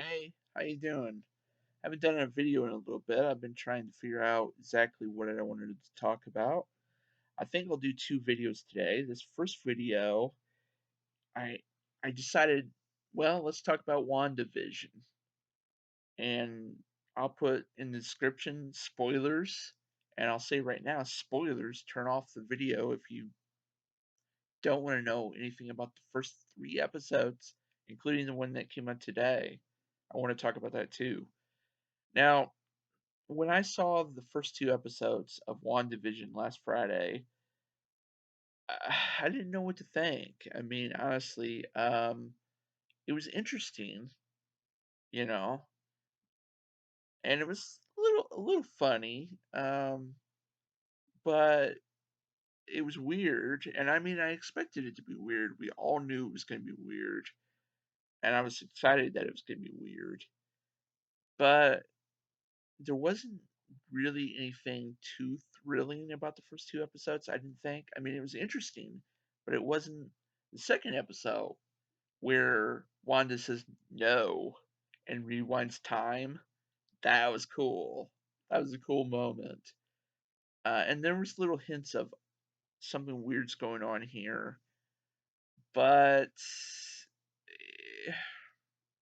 Hey, how you doing? Haven't done a video in a little bit. I've been trying to figure out exactly what I wanted to talk about. I think I'll do two videos today. This first video, I I decided, well, let's talk about WandaVision. And I'll put in the description spoilers, and I'll say right now, spoilers, turn off the video if you don't want to know anything about the first three episodes, including the one that came out today. I want to talk about that too. Now, when I saw the first two episodes of WandaVision last Friday, I didn't know what to think. I mean, honestly, it was interesting, you know, and it was a little funny, but it was weird. And I mean, I expected it to be weird. We all knew it was going to be weird, and I was excited that it was going to be weird. But there wasn't really anything too thrilling about the first two episodes, I didn't think. I mean, it was interesting, but it wasn't the second episode where Wanda says no and rewinds time. That was cool. That was a cool moment. And there was little hints of something weird's going on here, but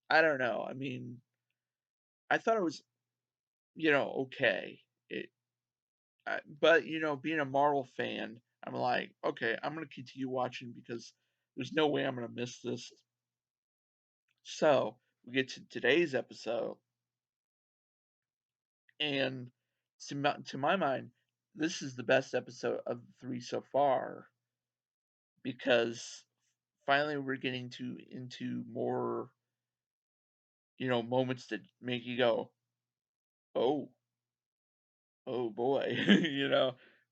I don't know. I mean, I thought it was, okay. But being a Marvel fan, I'm like, okay, I'm gonna continue watching because there's no way I'm gonna miss this. So we get to today's episode, and to my mind, this is the best episode of the three so far because finally we're getting to into more, moments that make you go, oh, oh boy,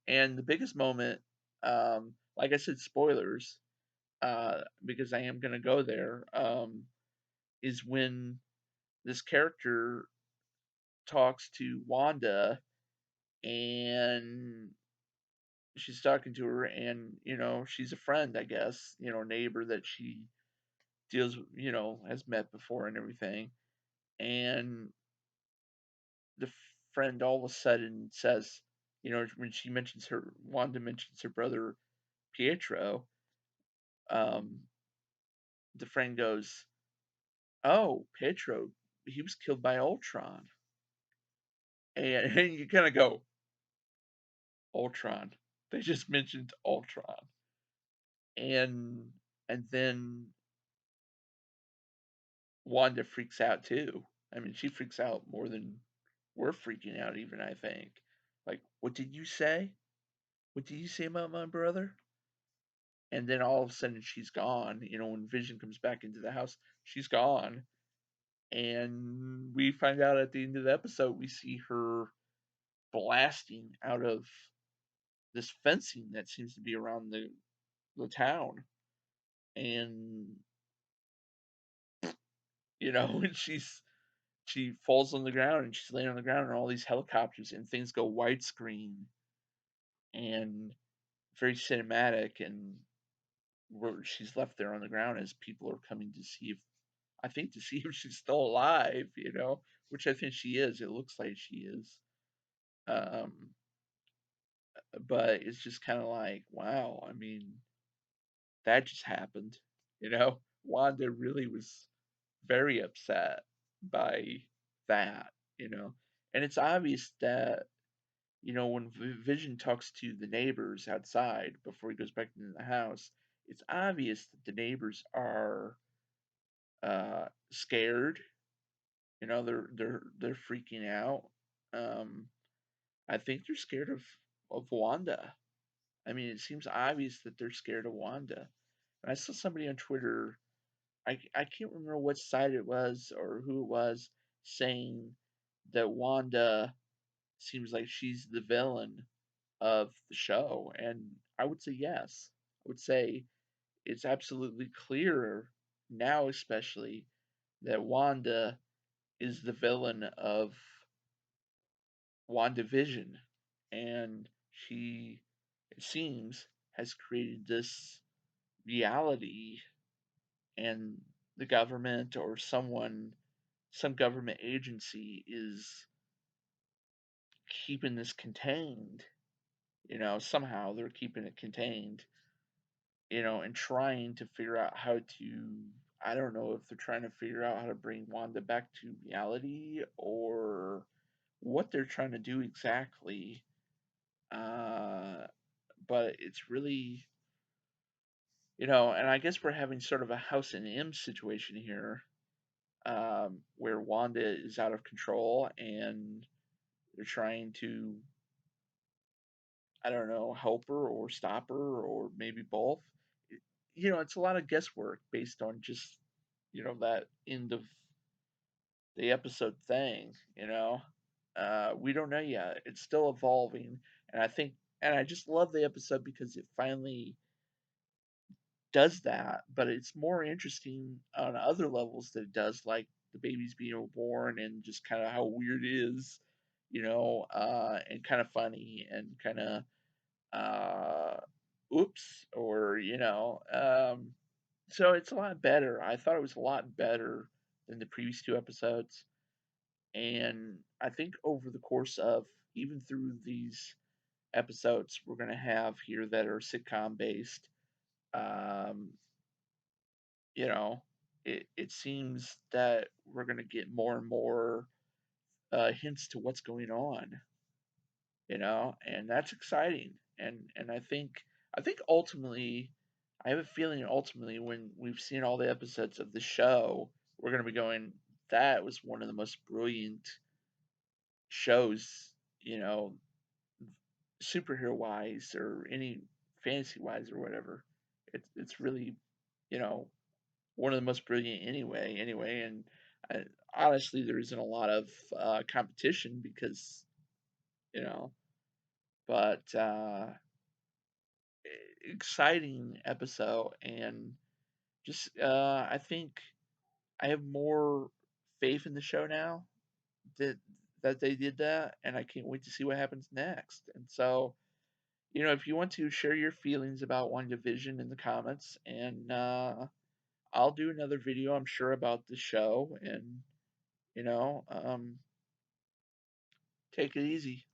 And the biggest moment, like I said, spoilers, because I am gonna go there, is when this character talks to Wanda and she's talking to her, and she's a friend, I guess, neighbor that she has met before and everything. And the friend all of a sudden says, when Wanda mentions her brother Pietro, um, the friend goes, "Oh, Pietro, he was killed by Ultron." And you kind of go, Ultron. They just mentioned Ultron. And then Wanda freaks out too. I mean, she freaks out more than we're freaking out even, I think. Like, "What did you say? What did you say about my brother?" And then all of a sudden she's gone. When Vision comes back into the house, she's gone. And we find out at the end of the episode, we see her blasting out of this fencing that seems to be around the town. And when she falls on the ground and she's laying on the ground and all these helicopters and things go widescreen and very cinematic, and where she's left there on the ground as people are coming to see if I think to see if she's still alive, which I think she is. It looks like she is. Um, but it's just kind of like, wow, I mean, that just happened. Wanda really was very upset by that, and it's obvious that, when Vision talks to the neighbors outside before he goes back into the house, it's obvious that the neighbors are scared. They're freaking out. Um, I think they're scared of Wanda. I mean, it seems obvious that they're scared of Wanda. And I saw somebody on Twitter, I can't remember what side it was or who it was, saying that Wanda seems like she's the villain of the show. And I would say yes. I would say it's absolutely clear now, especially, that Wanda is the villain of WandaVision. And she, it seems, has created this reality, and the government or someone some government agency is keeping this contained. Somehow they're keeping it contained, and trying to figure out how to. I don't know if they're trying to figure out how to bring Wanda back to reality or what they're trying to do exactly. Uh, but it's really, and I guess we're having sort of a House and M situation here, where Wanda is out of control and they're trying to, I don't know, help her or stop her or maybe both. It- it's a lot of guesswork based on just, that end of the episode thing, we don't know yet. It's still evolving. And I just love the episode because it finally does that, but it's more interesting on other levels that it does, like the babies being born and just kind of how weird it is, and kind of funny and kind of uh, oops, or so it's a lot better. I thought it was a lot better than the previous two episodes, and I think over the course of even through these episodes we're gonna have here that are sitcom based. Um, you know, it seems that we're going to get more and more hints to what's going on, and that's exciting. And I think ultimately, I have a feeling ultimately when we've seen all the episodes of the show, we're going to be going, that was one of the most brilliant shows, you know, superhero wise or any fantasy wise or whatever. It's really, you know, one of the most brilliant anyway. And uh, honestly there isn't a lot of competition because you know but exciting episode. And just I think I have more faith in the show now that they did that, and I can't wait to see what happens next. And so, if you want to share your feelings about WandaVision in the comments, and I'll do another video, I'm sure, about the show. And you know, take it easy.